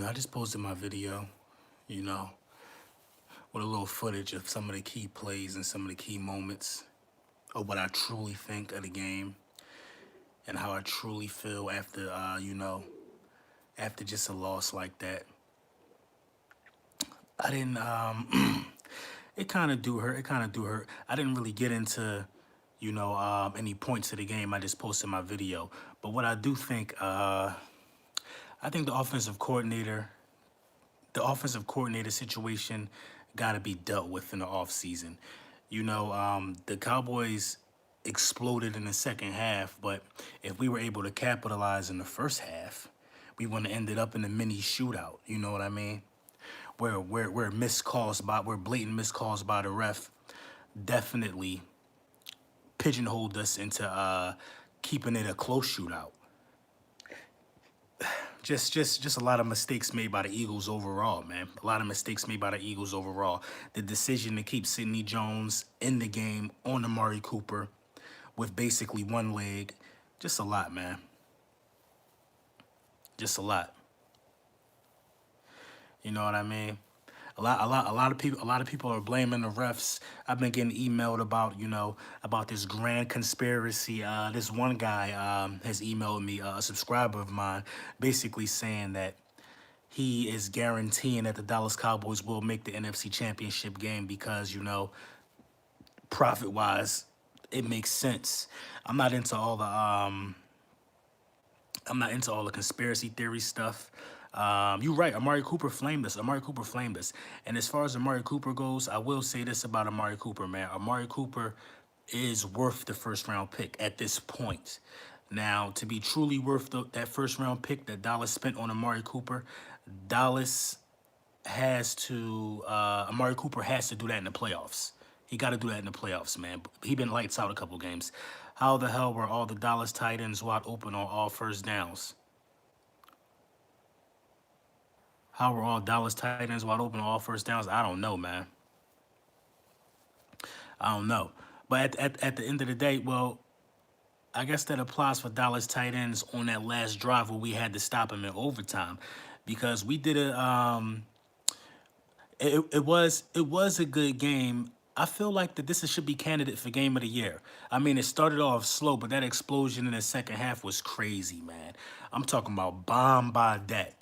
I just posted my video, you know, with a little footage of some of the key plays and some of the key moments of what I truly think of the game and how I truly feel after, after just a loss like that. I didn't, it kind of do hurt. It kind of do hurt. I didn't really get into, any points of the game. I just posted my video. But what I do think, I think the offensive coordinator situation got to be dealt with in the offseason. The Cowboys exploded in the second half, but if we were able to capitalize in the first half, we wouldn't have ended up in a mini shootout. You know what I mean? Where missed calls where blatant missed calls by the ref definitely pigeonholed us into keeping it a close shootout. Just a lot of mistakes made by the Eagles overall, man. A lot of mistakes made by the Eagles overall. The decision to keep Sidney Jones in the game on Amari Cooper with basically one leg. Just a lot, man. Just a lot. You know what I mean? A lot of people are blaming the refs. I've been getting emailed about, about this grand conspiracy. This one guy has emailed me, a subscriber of mine, basically saying that he is guaranteeing that the Dallas Cowboys will make the NFC Championship game because, profit-wise, it makes sense. I'm not into all the conspiracy theory stuff. You're right. Amari Cooper flamed us. And as far as Amari Cooper goes, I will say this about Amari Cooper, man. Amari Cooper is worth the first-round pick at this point. Now, to be truly worth that first-round pick that Dallas spent on Amari Cooper, Amari Cooper has to do that in the playoffs. He got to do that in the playoffs, man. He been lights out a couple games. How the hell were all the Dallas tight ends wide open on all first downs? How were all Dallas tight ends wide open on all first downs? I don't know, man. I don't know. But at the end of the day, well, I guess that applies for Dallas tight ends on that last drive where we had to stop him in overtime, because we did it was a good game. I feel like that this should be candidate for game of the year. I mean, it started off slow, but that explosion in the second half was crazy, man. I'm talking about bomb by Dak,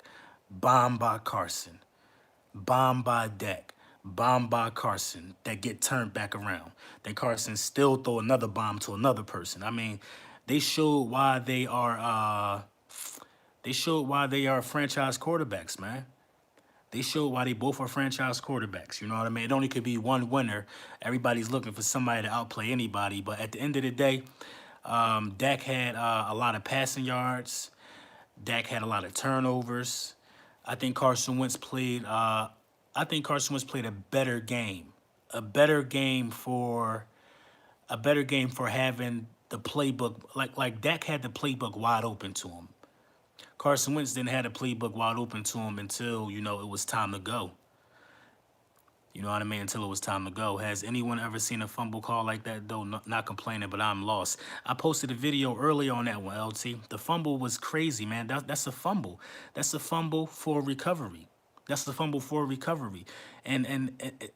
bomb by Carson, bomb by Dak, bomb by Carson that get turned back around. Then Carson still throw another bomb to another person. I mean, they showed why they are franchise quarterbacks, man. They showed why they both are franchise quarterbacks. You know what I mean? It only could be one winner. Everybody's looking for somebody to outplay anybody. But at the end of the day, Dak had a lot of passing yards. Dak had a lot of turnovers. I think Carson Wentz played a better game. A better game for having the playbook. Like Dak had the playbook wide open to him. Carson Wentz didn't have the playbook wide open to him until, it was time to go. You know what I mean? Until it was time to go. Has anyone ever seen a fumble call like that, though? Not complaining, but I'm lost. I posted a video earlier on that one, LT. The fumble was crazy, man. That's a fumble. That's a fumble for recovery. And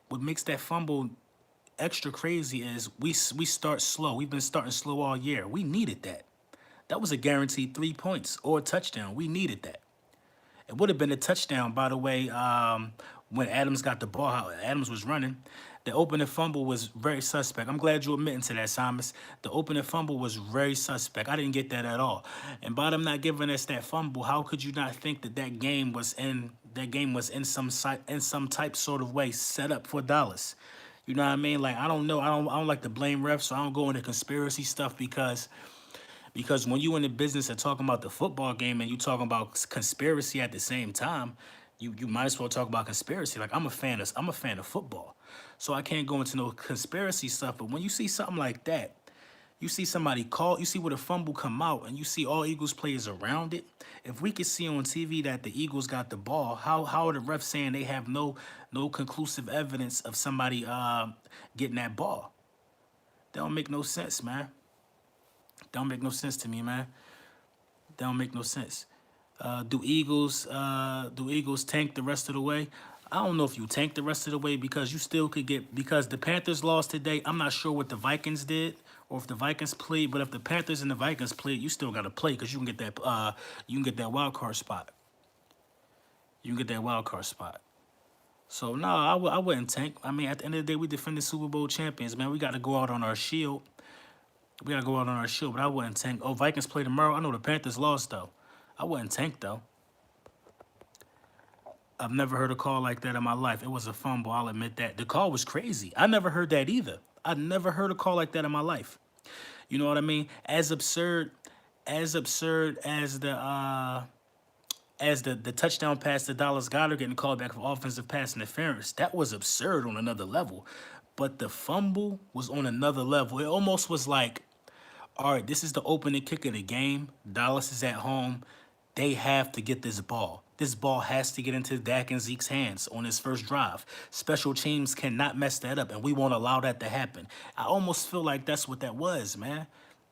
what makes that fumble extra crazy is we start slow. We've been starting slow all year. We needed that. That was a guaranteed 3 points or a touchdown. We needed that. It would have been a touchdown, by the way, when Adams got the ball, how Adams was running. The opening fumble was very suspect. I'm glad you're admitting to that, Simas. The opening fumble was very suspect. I didn't get that at all. And by them not giving us that fumble, how could you not think that game was in some type sort of way set up for Dallas? You know what I mean? Like, I don't know. I don't like to blame refs, so I don't go into conspiracy stuff because when you in the business of talking about the football game and you talking about conspiracy at the same time, you might as well talk about conspiracy. Like, I'm a fan of football, so I can't go into no conspiracy stuff. But when you see something like that, you see somebody you see where the fumble come out, and you see all Eagles players around it. If we could see on TV that the Eagles got the ball, how are the refs saying they have no conclusive evidence of somebody getting that ball? That don't make no sense, man. Don't make no sense to me, man. That don't make no sense. Do Eagles tank the rest of the way? I don't know if you tank the rest of the way because you still could get because the Panthers lost today. I'm not sure what the Vikings did or if the Vikings played, but if the Panthers and the Vikings played, you still got to play because you can get that wild card spot. You can get that wild card spot. So no, I wouldn't tank. I mean, at the end of the day, we defended Super Bowl champions, man. We got to go out on our shield. We got to go out on our shield, but I wouldn't tank. Oh, Vikings play tomorrow. I know the Panthers lost though. I wouldn't tank though. I've never heard a call like that in my life. It was a fumble. I'll admit that. The call was crazy. I never heard that either. I never heard a call like that in my life. You know what I mean? As absurd as the touchdown pass to Dallas Goddard getting called back for offensive pass interference. That was absurd on another level. But the fumble was on another level. It almost was like, all right, this is the opening kick of the game. Dallas is at home. They have to get this ball. This ball has to get into Dak and Zeke's hands on his first drive. Special teams cannot mess that up, and we won't allow that to happen. I almost feel like that's what that was, man.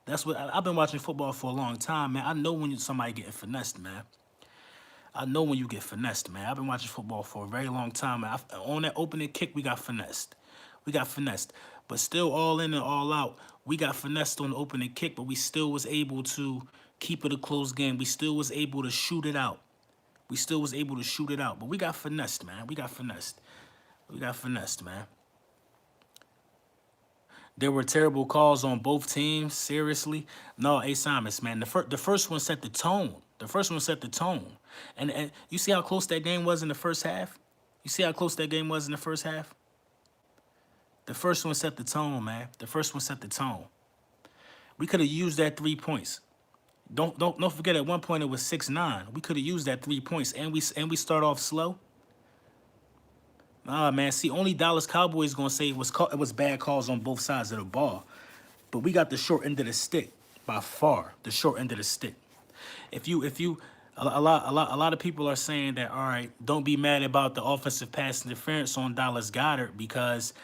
That's what I've been watching football for a long time, man. I know when somebody getting finessed, man. I know when you get finessed, man. I've been watching football for a very long time. Man. On that opening kick, we got finessed. We got finessed. But still all in and all out, we got finessed on the opening kick, but we still was able to keep it a close game. We still was able to shoot it out. We still was able to shoot it out. But we got finessed, man. We got finessed. We got finessed, man. There were terrible calls on both teams. Seriously, no, A. Simons, man. The first one set the tone. The first one set the tone. And you see how close that game was in the first half. You see how close that game was in the first half. The first one set the tone, man. The first one set the tone. We could have used that 3 points. Don't forget. At one point it was 6-9. We could have used that 3 points, and we start off slow. Nah, man. See, only Dallas Cowboys gonna say it was bad calls on both sides of the ball, but we got the short end of the stick by far. The short end of the stick. If you a lot of people are saying that, all right, don't be mad about the offensive pass interference on Dallas Goddard because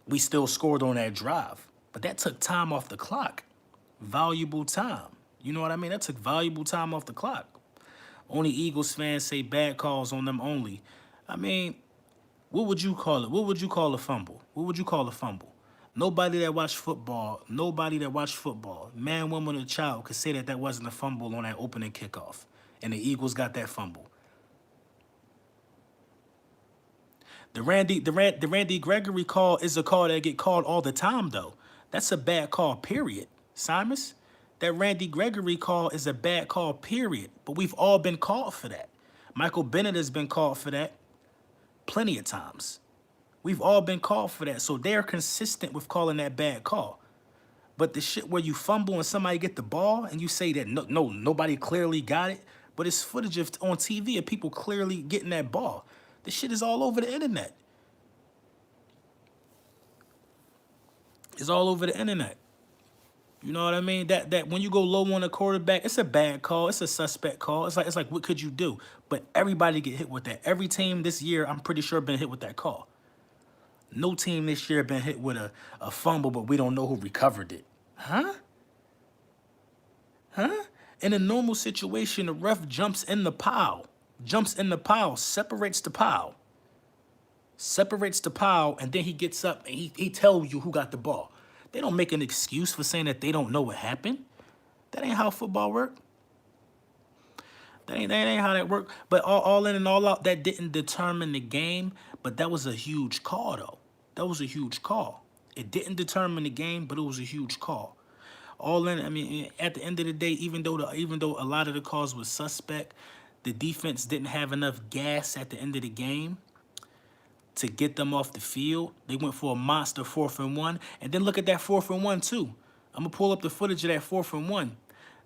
we still scored on that drive, but that took time off the clock, valuable time. You know what I mean? That took valuable time off the clock. Only Eagles fans say bad calls on them only. I mean, what would you call it? What would you call a fumble? What would you call a fumble? Nobody that watched football, man, woman, or child, could say that that wasn't a fumble on that opening kickoff, and the Eagles got that fumble. The Randy Gregory call is a call that get called all the time, though. That's a bad call, period. Simons, that Randy Gregory call is a bad call, period. But we've all been called for that. Michael Bennett has been called for that plenty of times. We've all been called for that. So they're consistent with calling that bad call. But the shit where you fumble and somebody get the ball and you say that nobody clearly got it, but it's footage on TV of people clearly getting that ball. This shit is all over the internet. It's all over the internet. You know what I mean? That when you go low on a quarterback, it's a bad call. It's a suspect call. It's like what could you do? But everybody get hit with that. Every team this year, I'm pretty sure, been hit with that call. No team this year been hit with a fumble, but we don't know who recovered it. Huh? Huh? In a normal situation, the ref jumps in the pile. Separates the pile. And then he gets up and he tells you who got the ball. They don't make an excuse for saying that they don't know what happened. That ain't how football work. That ain't how that worked. But all in and all out, that didn't determine the game. But that was a huge call, though. That was a huge call. It didn't determine the game, but it was a huge call. All in, I mean, at the end of the day, even though a lot of the calls was suspect, the defense didn't have enough gas at the end of the game to get them off the field. They went for a monster 4th and 1. And then look at that 4th and 1, too. I'm going to pull up the footage of that 4th and 1.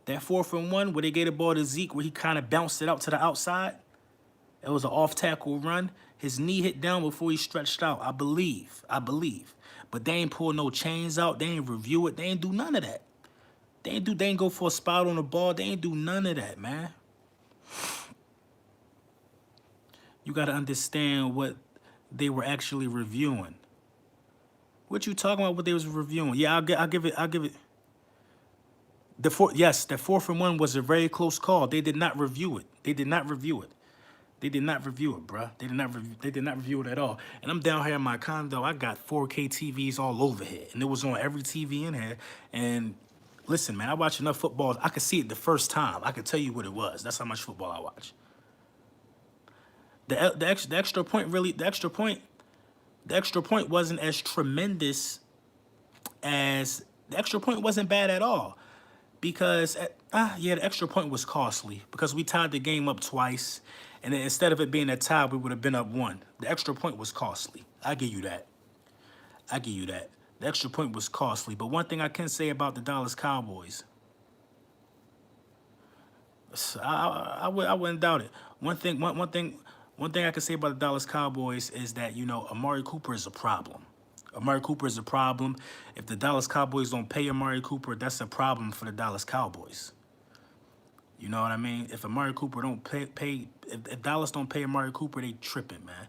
That 4th and 1 where they gave the ball to Zeke, where he kind of bounced it out to the outside. It was an off-tackle run. His knee hit down before he stretched out, I believe. But they ain't pull no chains out. They ain't review it. They ain't do none of that. They ain't go for a spot on the ball. They ain't do none of that, man. You got to understand what they were actually reviewing. What you talking about? What they was reviewing? Yeah, I'll give it. Yes, that 4th and 1 was a very close call. They did not review it. They did not review it. They did not review it, bruh. They did not review it at all. And I'm down here in my condo. I got 4K TVs all over here, and it was on every TV in here. And listen, man, I watch enough football. I could see it the first time. I could tell you what it was. That's how much football I watch. The extra point really the extra point wasn't as tremendous as the extra point wasn't bad at all because yeah, the extra point was costly because we tied the game up twice, and then instead of it being a tie, we would have been up one. The extra point was costly. I give you that. I give you that. The extra point was costly. But one thing I can say about the Dallas Cowboys, I wouldn't doubt it. One thing I can say about the Dallas Cowboys is that, Amari Cooper is a problem. Amari Cooper is a problem. If the Dallas Cowboys don't pay Amari Cooper, that's a problem for the Dallas Cowboys. You know what I mean? If Amari Cooper don't if Dallas don't pay Amari Cooper, they tripping, man.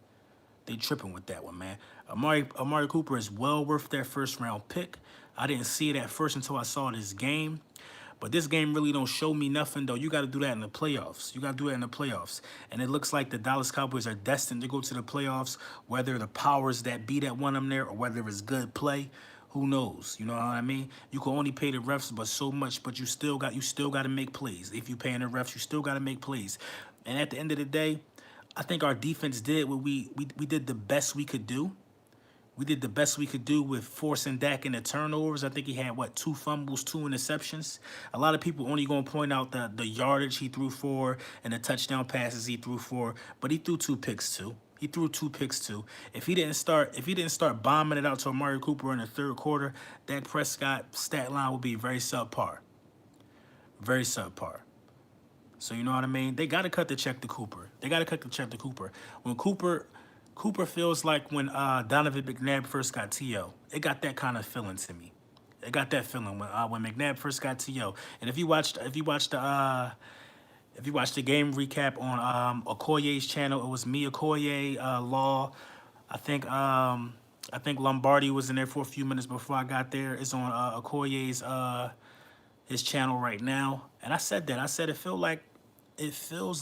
They tripping with that one, man. Amari Cooper is well worth that first round pick. I didn't see it at first until I saw this game. But this game really don't show me nothing, though. You got to do that in the playoffs. You got to do that in the playoffs. And it looks like the Dallas Cowboys are destined to go to the playoffs, whether the powers that be that want them there or whether it's good play. Who knows? You know what I mean? You can only pay the refs but so much, but you still got to make plays. If you paying the refs, you still got to make plays. And at the end of the day, I think our defense did what we did the best we could do. We did the best we could do with forcing Dak into turnovers. I think he had, 2 fumbles, 2 interceptions. A lot of people only going to point out the yardage he threw for and the touchdown passes he threw for, but he threw 2 picks too. He threw 2 picks too. If he didn't start bombing it out to Amari Cooper in the third quarter, Dak Prescott stat line would be very subpar. Very subpar. So you know what I mean? They got to cut the check to Cooper. When Cooper feels like when Donovan McNabb first got T.O. It got that kind of feeling to me. It got that feeling when McNabb first got T.O. And if you watched the game recap on Okoye's channel, it was me, Okoye, Law. I think Lombardi was in there for a few minutes before I got there. It's on Okoye's his channel right now. And I said that. I said it feels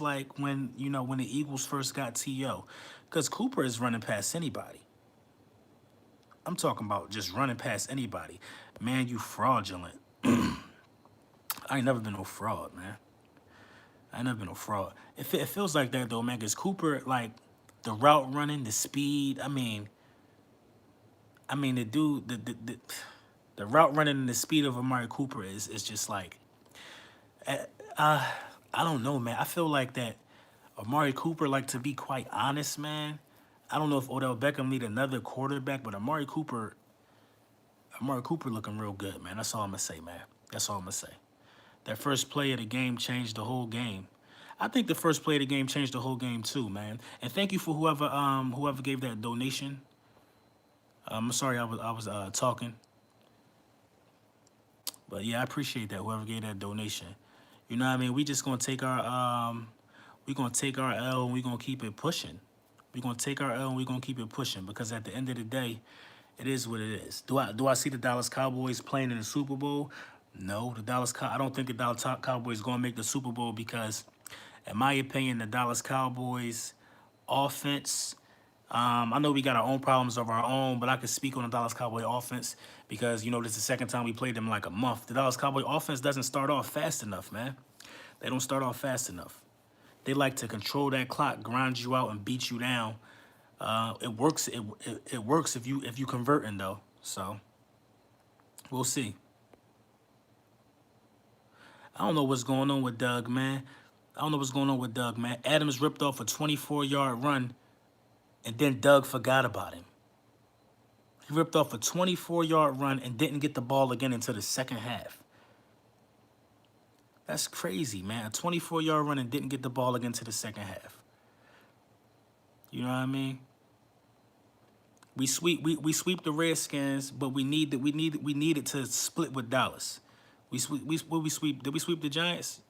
like when the Eagles first got T.O. Because Cooper is running past anybody. I'm talking about just running past anybody. Man, you fraudulent. I ain't never been no fraud, man. I ain't never been no fraud. It feels like that, though, man, because Cooper, like, the route running, the speed, the dude, the route running and the speed of Amari Cooper is just like, I don't know, man. I feel like that Amari Cooper, like, to be quite honest, man, I don't know if Odell Beckham need another quarterback, but Amari Cooper looking real good, man. That's all I'm going to say, man. That's all I'm going to say. That first play of the game changed the whole game. I think the first play of the game changed the whole game too, man. And thank you for whoever gave that donation. I'm sorry I was talking. But yeah, I appreciate that, whoever gave that donation. You know what I mean? We just gonna take our L and we gonna keep it pushing. We're gonna take our L and we're gonna keep it pushing because at the end of the day, it is what it is. Do I see the Dallas Cowboys playing in the Super Bowl? No, I don't think the Dallas Cowboys gonna make the Super Bowl because, in my opinion, the Dallas Cowboys offense. I know we got our own problems of our own, but I can speak on the Dallas Cowboy offense because, this is the second time we played them in like a month. The Dallas Cowboy offense doesn't start off fast enough, man. They don't start off fast enough. They like to control that clock, grind you out, and beat you down. It works. It works if you converting though. So we'll see. I don't know what's going on with Doug, man. Adams ripped off a 24-yard run, and then Doug forgot about him. He ripped off a 24-yard run and didn't get the ball again until the second half. That's crazy, man. A 24-yard run and didn't get the ball again to the second half. You know what I mean? We sweep the Redskins, but we needed to split with Dallas. Did we sweep the Giants?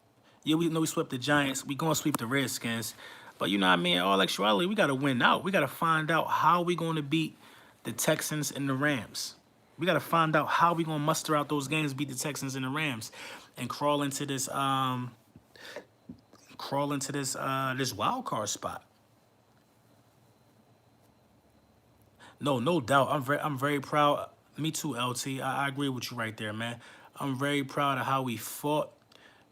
Yeah, we swept the Giants. We gonna sweep the Redskins. But you know what I mean? All actuality, we gotta win out. We gotta find out how we gonna beat the Texans and the Rams. We got to find out how we gonna muster out those games, beat the Texans and the Rams, and crawl into this wild card spot. No, no doubt. I'm very proud. Me too, LT. I agree with you right there, man. I'm very proud of how we fought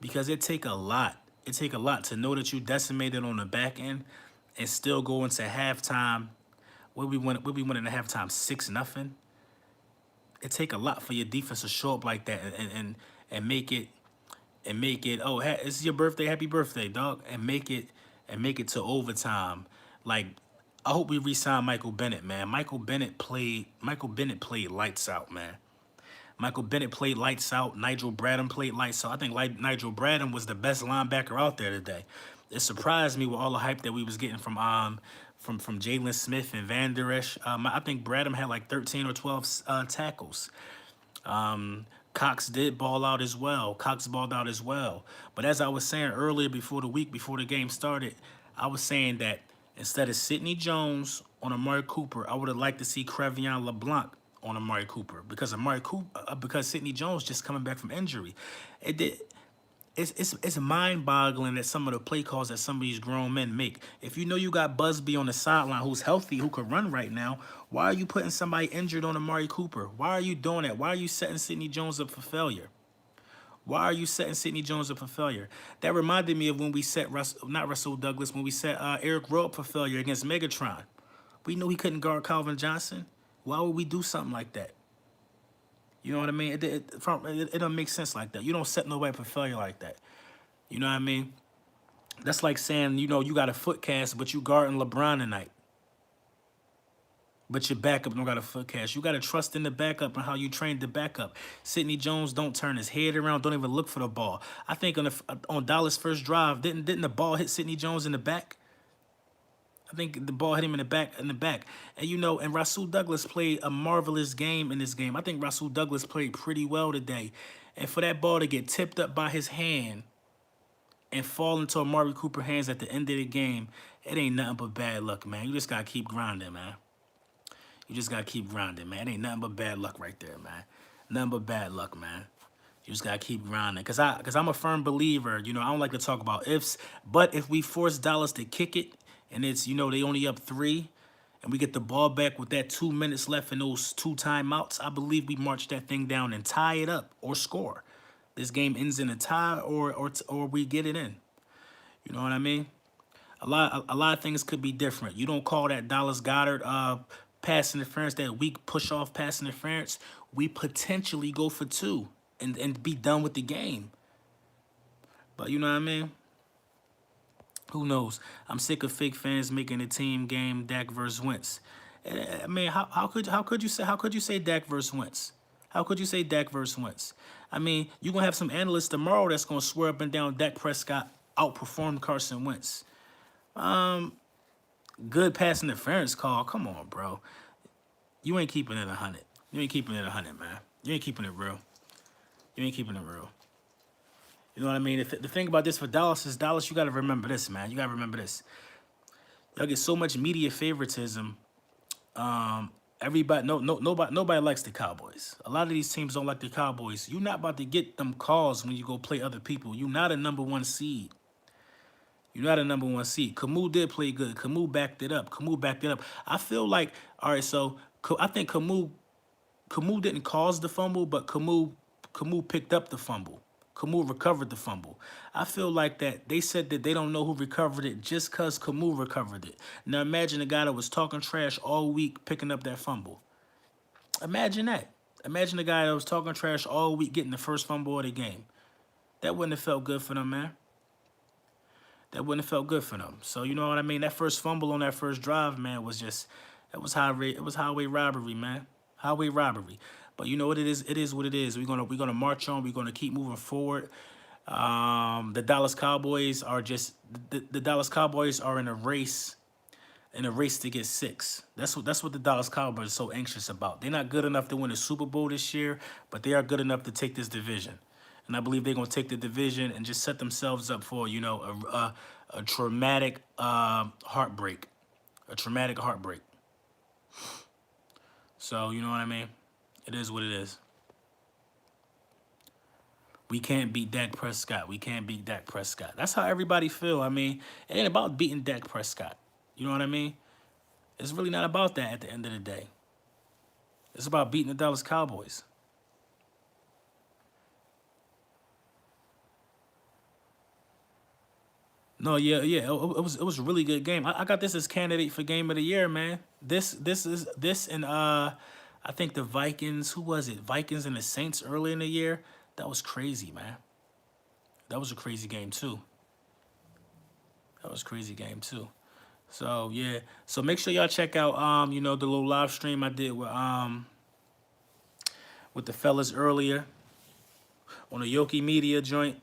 because it take a lot. It take a lot to know that you decimated on the back end and still go into halftime. What we win in the halftime 6-0. It take a lot for your defense to show up like that and make it. Oh, it's your birthday. Happy birthday, dog. And make it to overtime. Like, I hope we re-sign Michael Bennett, man. Michael Bennett played lights out, man. Michael Bennett played lights out. Nigel Bradham played lights out. I think Nigel Bradham was the best linebacker out there today. It surprised me with all the hype that we was getting from Jalen Smith and Van Der Esch. I think Bradham had like 13 or 12 tackles. Cox did ball out as well. Cox balled out as well. But as I was saying earlier before the week, before the game started, I was saying that instead of Sidney Jones on Amari Cooper, I would have liked to see Crevion LeBlanc on Amari Cooper because Sidney Jones just coming back from injury. It did. It's mind-boggling that some of the play calls that some of these grown men make. If you know you got Busby on the sideline who's healthy, who could run right now, why are you putting somebody injured on Amari Cooper? Why are you doing that? Why are you setting Sidney Jones up for failure? Why are you setting Sidney Jones up for failure? That reminded me of when we set not Russell Douglas, when we set Eric Rowe up for failure against Megatron. We knew he couldn't guard Calvin Johnson. Why would we do something like that? You know what I mean? It don't make sense like that. You don't set nobody up for failure like that. You know what I mean? That's like saying, you got a foot cast, but you guarding LeBron tonight. But your backup don't got a foot cast. You got to trust in the backup and how you trained the backup. Sidney Jones don't turn his head around, don't even look for the ball. I think on Dallas' first drive, didn't the ball hit Sidney Jones in the back? I think the ball hit him in the back. And Rasul Douglas played a marvelous game in this game. I think Rasul Douglas played pretty well today. And for that ball to get tipped up by his hand and fall into Amari Cooper's hands at the end of the game, it ain't nothing but bad luck, man. You just got to keep grinding, man. You just got to keep grinding, man. It ain't nothing but bad luck right there, man. Nothing but bad luck, man. You just got to keep grinding. Because I'm a firm believer, I don't like to talk about ifs, but if we force Dallas to kick it, and it's, they only up 3, and we get the ball back with that 2 minutes left in those 2 timeouts, I believe we march that thing down and tie it up or score. This game ends in a tie or we get it in. You know what I mean? A lot of things could be different. You don't call that Dallas Goedert pass interference, that weak push-off pass interference. We potentially go for 2 and be done with the game. But you know what I mean? Who knows? I'm sick of fake fans making a team game Dak versus Wentz. I mean, how could you say Dak versus Wentz? How could you say Dak versus Wentz? I mean, you're gonna have some analysts tomorrow that's gonna swear up and down Dak Prescott outperformed Carson Wentz. Good pass interference call. Come on, bro. You ain't keeping it 100. You ain't keeping it 100, man. You ain't keeping it real. You ain't keeping it real. You know what I mean? The thing about this for Dallas is Dallas, you got to remember this, man. You got to remember this. Y'all get so much media favoritism. Nobody likes the Cowboys. A lot of these teams don't like the Cowboys. You're not about to get them calls when you go play other people. You're not a number 1 seed. You're not a number 1 seed. Camus did play good. Camus backed it up. I feel like, all right, so I think Camus didn't cause the fumble, but Camus picked up the fumble. Camus recovered the fumble. I feel like that they said that they don't know who recovered it just because Camus recovered it. Now imagine a guy that was talking trash all week picking up that fumble. Imagine that. Imagine a guy that was talking trash all week getting the first fumble of the game. That wouldn't have felt good for them, man. That wouldn't have felt good for them. So you know what I mean? That first fumble on that first drive, man, was highway robbery, man. Highway robbery. But you know what it is? It is what it is. We're gonna march on. We're gonna keep moving forward. The Dallas Cowboys are the Dallas Cowboys are in a race to get 6. That's what the Dallas Cowboys are so anxious about. They're not good enough to win a Super Bowl this year, but they are good enough to take this division. And I believe they're gonna take the division and just set themselves up for a traumatic heartbreak, a traumatic heartbreak. So you know what I mean? It is what it is. We can't beat Dak Prescott. We can't beat Dak Prescott. That's how everybody feel. I mean, it ain't about beating Dak Prescott. You know what I mean? It's really not about that at the end of the day. It's about beating the Dallas Cowboys. No, yeah, yeah. It was a really good game. I got this as candidate for game of the year, man. This and I think the Vikings. Who was it? Vikings and the Saints early in the year. That was crazy, man. That was a crazy game too. That was a crazy game too. So yeah. So make sure y'all check out the little live stream I did with the fellas earlier on the Yoki Media joint.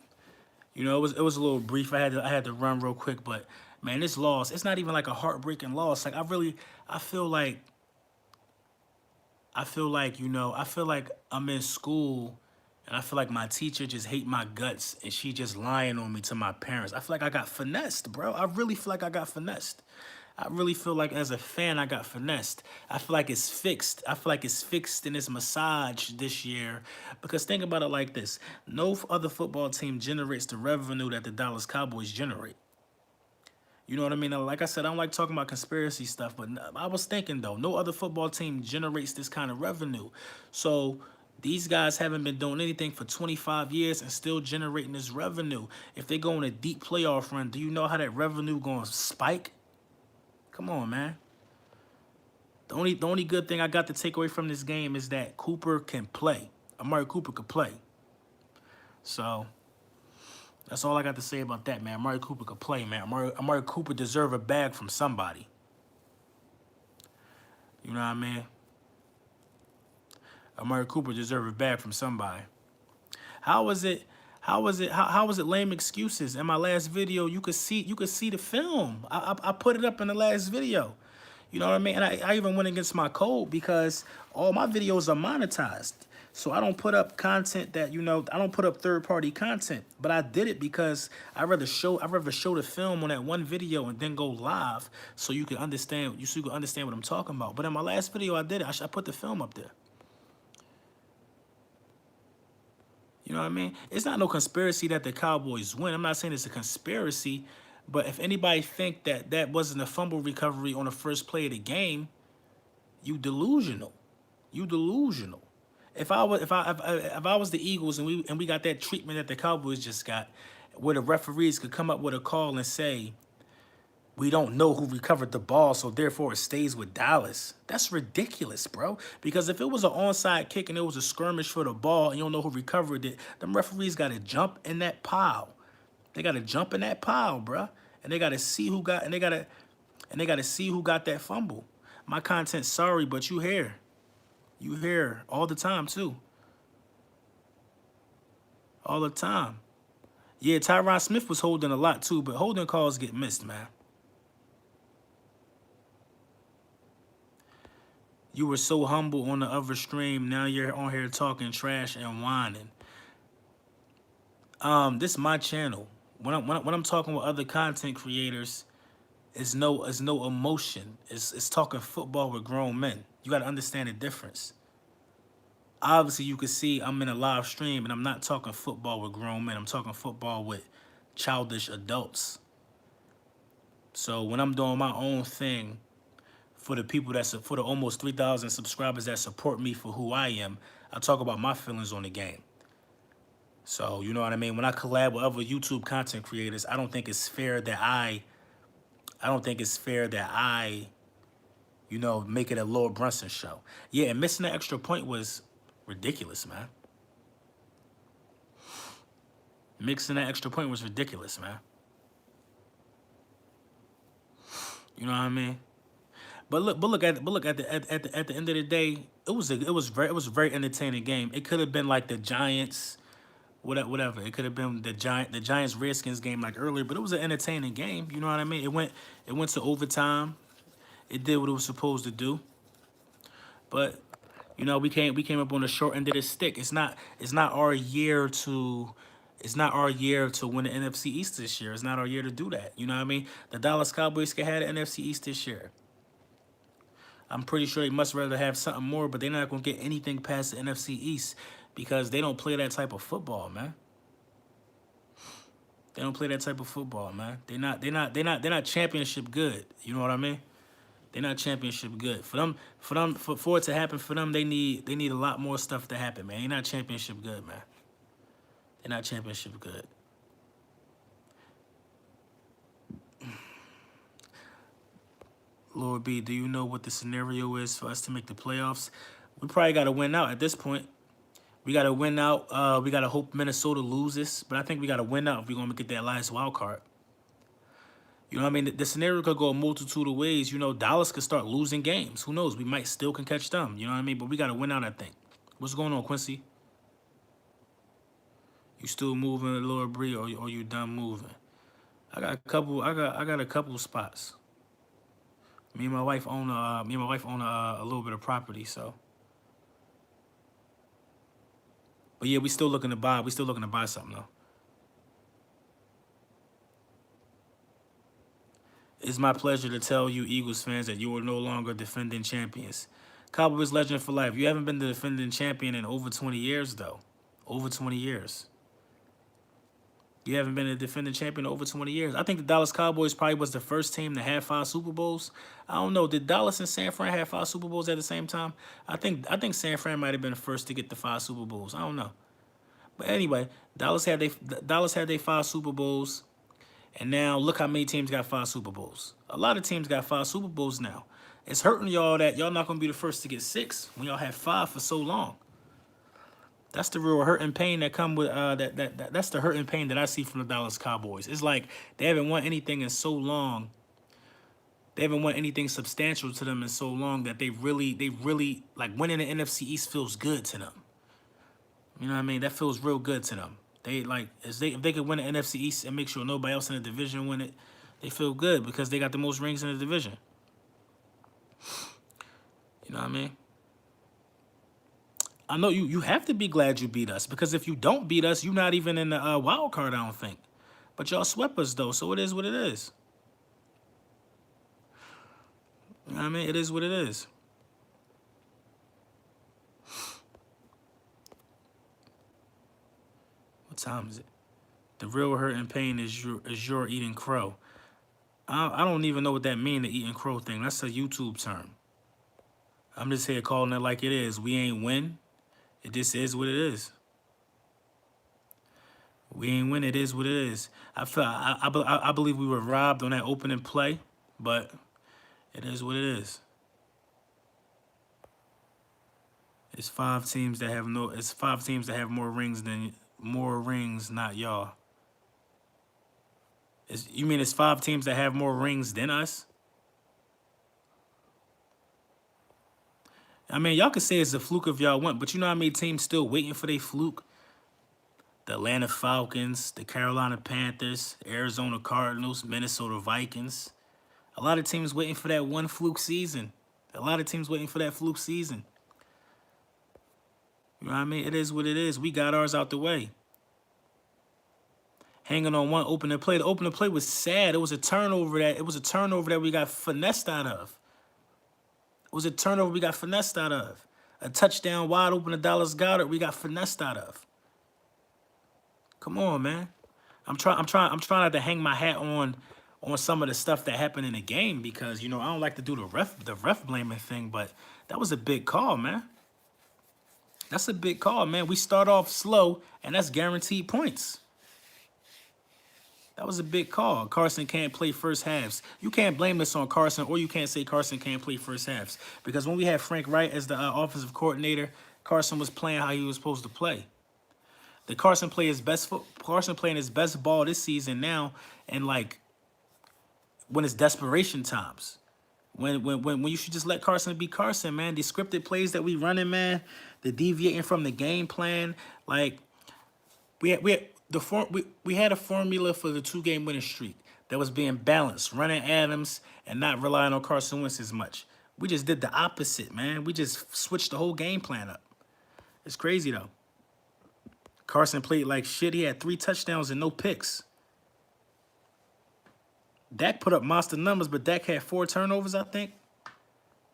It was a little brief. I had to run real quick, but man, this loss, it's not even like a heartbreaking loss. Like I feel like I feel like I'm in school and I feel like my teacher just hate my guts and she just lying on me to my parents. I feel like I got finessed, bro. I really feel like I got finessed. I really feel like as a fan I got finessed. I feel like it's fixed. I feel like it's fixed and it's massaged this year. Because think about it like this. No other football team generates the revenue that the Dallas Cowboys generate. You know what I mean? Now, like I said, I don't like talking about conspiracy stuff, but I was thinking though, no other football team generates this kind of revenue. So these guys haven't been doing anything for 25 years and still generating this revenue. If they go on a deep playoff run, do you know how that revenue going to spike? Come on, man. The only good thing I got to take away from this game is that Cooper can play. Amari Cooper could play. So that's all I got to say about that, man. Amari Cooper could play, man. Amari Cooper deserve a bag from somebody. You know what I mean? Amari Cooper deserve a bag from somebody. How was it? How was it lame excuses? In my last video, you could see the film. I put it up in the last video. You know what I mean? And I even went against my code because all my videos are monetized. So I don't put up content that, I don't put up third-party content. But I did it because I'd rather show the film on that one video and then go live so you can understand what I'm talking about. But in my last video I did it. I put the film up there. You know what I mean? It's not no conspiracy that the Cowboys win. I'm not saying it's a conspiracy, but if anybody think that that wasn't a fumble recovery on the first play of the game, you delusional. You delusional. If I was the Eagles and we got that treatment that the Cowboys just got, where the referees could come up with a call and say, we don't know who recovered the ball, so therefore it stays with Dallas. That's ridiculous, bro. Because if it was an onside kick and it was a skirmish for the ball and you don't know who recovered it, them referees got to jump in that pile. They got to jump in that pile, bro. And they got to see who got that fumble. My content, sorry, but you here. You here all the time too. All the time. Yeah, Tyron Smith was holding a lot too, but holding calls get missed, man. You were so humble on the other stream. Now you're on here talking trash and whining. This is my channel. When I'm talking with other content creators, it's no emotion. It's talking football with grown men. You got to understand the difference. Obviously, you can see I'm in a live stream and I'm not talking football with grown men. I'm talking football with childish adults. So when I'm doing my own thing, for the almost 3,000 subscribers that support me for who I am, I talk about my feelings on the game. So, you know what I mean? When I collab with other YouTube content creators, I don't think it's fair that make it a Lord Brunson show. Yeah, and missing the extra point was ridiculous, man. Mixing that extra point was ridiculous, man. You know what I mean? But look at the end of the day, it was a very entertaining game. It could have been like the Giants, whatever. It could have been the Giants Redskins game like earlier, but it was an entertaining game. You know what I mean? It went to overtime. It did what it was supposed to do. But we came up on the short end of the stick. It's not our year to win the NFC East this year. It's not our year to do that. You know what I mean? The Dallas Cowboys can have the NFC East this year. I'm pretty sure they must rather have something more, but they're not gonna get anything past the NFC East because they don't play that type of football, man. They don't play that type of football, man. They're not championship good. You know what I mean? They're not championship good. For it to happen for them, they need a lot more stuff to happen, man. They're not championship good, man. They're not championship good. Lord B, do you know what the scenario is for us to make the playoffs? We probably got to win out at this point. We got to win out. We got to hope Minnesota loses, but I think we got to win out if we're going to get that last wild card. You know what I mean? The scenario could go a multitude of ways. You know, Dallas could start losing games. Who knows? We might still can catch them. You know what I mean? But we got to win out, I think. What's going on, Quincy? You still moving, Lord Bree, or you done moving? I got a couple. I got a couple spots. Me and my wife own a little bit of property, so. But yeah, we still looking to buy. We still looking to buy something though. It's my pleasure to tell you, Eagles fans, that you are no longer defending champions. Cowboys legend for life. You haven't been the defending champion in over 20 years, though. Over 20 years. You haven't been a defending champion in over 20 years. I think the Dallas Cowboys probably was the first team to have 5 Super Bowls. I don't know. Did Dallas and San Fran have 5 Super Bowls at the same time? I think San Fran might have been the first to get the 5 Super Bowls. I don't know. But anyway, Dallas had their 5 Super Bowls. And now look how many teams got 5 Super Bowls. A lot of teams got 5 Super Bowls now. It's hurting y'all that y'all not gonna be the first to get 6 when y'all had 5 for so long. That's the real hurt and pain that come with that's the hurt and pain that I see from the Dallas Cowboys. It's like they haven't won anything in so long. They haven't won anything substantial to them in so long that they really like winning the NFC East feels good to them. You know what I mean? That feels real good to them. They like if they could win the NFC East and make sure nobody else in the division win it, they feel good because they got the most rings in the division. You know what I mean? I know you have to be glad you beat us because if you don't beat us, you're not even in the wild card, I don't think. But y'all swept us though, so it is what it is. You know what I mean? It is what it is. What time is it? The real hurt and pain is your eating crow. I don't even know what that mean, the eating crow thing. That's a YouTube term. I'm just here calling it like it is. We ain't win. It just is what it is. We ain't win. It is what it is. I believe we were robbed on that opening play, but it is what it is. It's 5 teams that have no. It's 5 teams that have more rings, not y'all. You mean it's 5 teams that have more rings than us? I mean, y'all could say it's a fluke if y'all want, but you know how many teams still waiting for their fluke? The Atlanta Falcons, the Carolina Panthers, Arizona Cardinals, Minnesota Vikings. A lot of teams waiting for that one fluke season. A lot of teams waiting for that fluke season. You know what I mean? It is what it is. We got ours out the way. Hanging on one opening play. The opening play was sad. It was a turnover that we got finessed out of. It was a turnover we got finessed out of. A touchdown wide open to Dallas Goedert we got finessed out of. Come on, man. I'm trying not to hang my hat on some of the stuff that happened in the game because, you know, I don't like to do the ref blaming thing, but that was a big call, man. That's a big call, man. We start off slow, and that's guaranteed points. That was a big call. Carson can't play first halves. You can't blame this on Carson, or you can't say Carson can't play first halves. Because when we had Frank Wright as the offensive coordinator, Carson was playing how he was supposed to play. Carson playing his best ball this season now, and like when it's desperation times. When you should just let Carson be Carson, man. The scripted plays that we running, man, the deviating from the game plan, like we had a formula for the 2-game winning streak that was being balanced, running Adams and not relying on Carson Wentz as much. We just did the opposite, man. We just switched the whole game plan up. It's crazy though. Carson played like shit. He had 3 touchdowns and no picks. Dak put up monster numbers, but Dak had 4 turnovers, I think.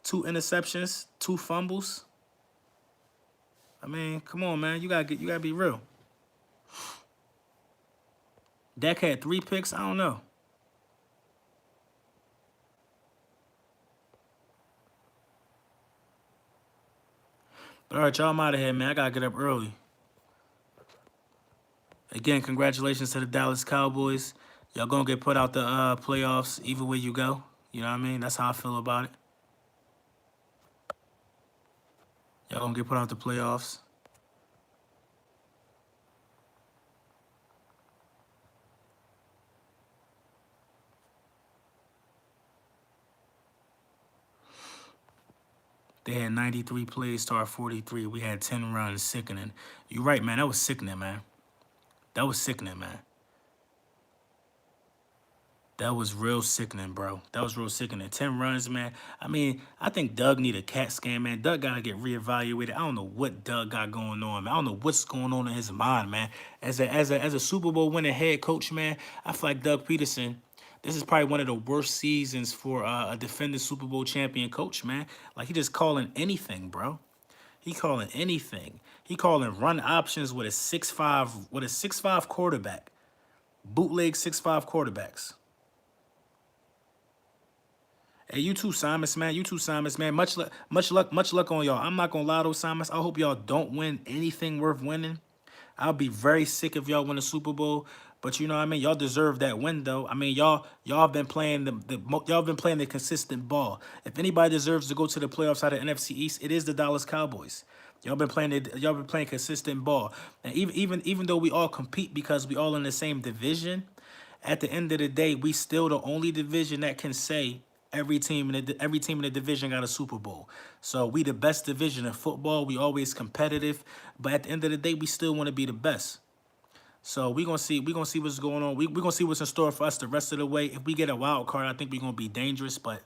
2 interceptions, 2 fumbles. I mean, come on, man. You gotta be real. Dak had 3 picks. I don't know. But all right, y'all, I'm out of here, man. I gotta get up early. Again, congratulations to the Dallas Cowboys. Y'all gonna get put out the playoffs either way you go. You know what I mean? That's how I feel about it. Y'all gonna get put out the playoffs. They had 93 plays to our 43. We had 10 runs. Sickening. You're right, man. That was sickening, man. That was sickening, man. That was real sickening, bro. That was real sickening. 10 runs, man. I mean, I think Doug need a CAT scan, man. Doug got to get reevaluated. I don't know what Doug got going on, man. I don't know what's going on in his mind, man. As a Super Bowl winning head coach, man, I feel like Doug Peterson, this is probably one of the worst seasons for a defending Super Bowl champion coach, man. Like, he just calling anything, bro. He calling anything. He calling run options with a 6'5" quarterback. Bootleg 6'5" quarterbacks. Hey, you too, Simons, man. You too, Simons, man. Much luck on y'all. I'm not gonna lie though, Simons. I hope y'all don't win anything worth winning. I'll be very sick if y'all win a Super Bowl. But you know what I mean? Y'all deserve that win though. I mean, y'all been playing y'all been playing the consistent ball. If anybody deserves to go to the playoffs out of NFC East, it is the Dallas Cowboys. Y'all been playing consistent ball. And even though we all compete because we all in the same division, at the end of the day, we still the only division that can say every team in the division got a Super Bowl. So we the best division in football. We always competitive, but at the end of the day, we still want to be the best. So we gonna see what's going on. We gonna see what's in store for us the rest of the way. If we get a wild card, I think we gonna be dangerous. But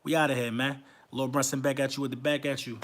we out of here, man. Lord Brunson back at you with the back at you.